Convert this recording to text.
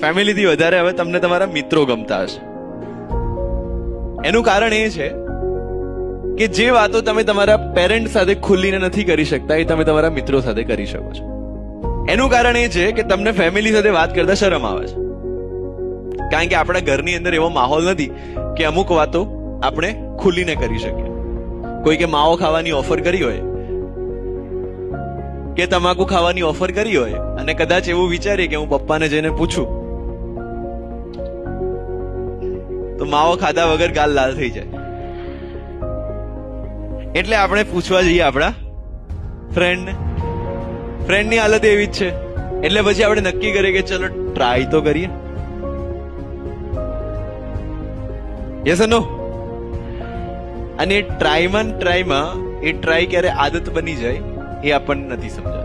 ફેમિલીથી વધારે હવે તમને તમારા મિત્રો ગમતા હશે. એનું કારણ એ છે કે જે વાતો તમે તમારા પેરેન્ટ સાથે ખુલીને નથી કરી શકતા એ તમે તમારા મિત્રો સાથે કરી શકો છો. એનું કારણ એ છે કે તમને ફેમિલી સાથે વાત કરતા શરમ આવે છે, કારણ કે આપણા ઘરની અંદર એવો માહોલ નથી કે અમુક વાતો આપણે ખુલીને કરી શકીએ. કોઈ કે માવો ખાવાની ઓફર કરી હોય કે તમાકુ ખાવાની ઓફર કરી હોય અને કદાચ એવું વિચારીએ કે હું પપ્પાને જઈને પૂછું, તો માવો ખાધા વગર ગાલ લાલ થઈ જાય. એટલે આપણે પૂછવા જઈએ આપણા ફ્રેન્ડની હાલત એવી જ છે. એટલે પછી આપણે નક્કી કરીએ કે ચલો ટ્રાય તો કરીએ. Yes no? અને ટ્રાય ક્યારે આદત બની જાય એ આપણને નથી સમજાતું.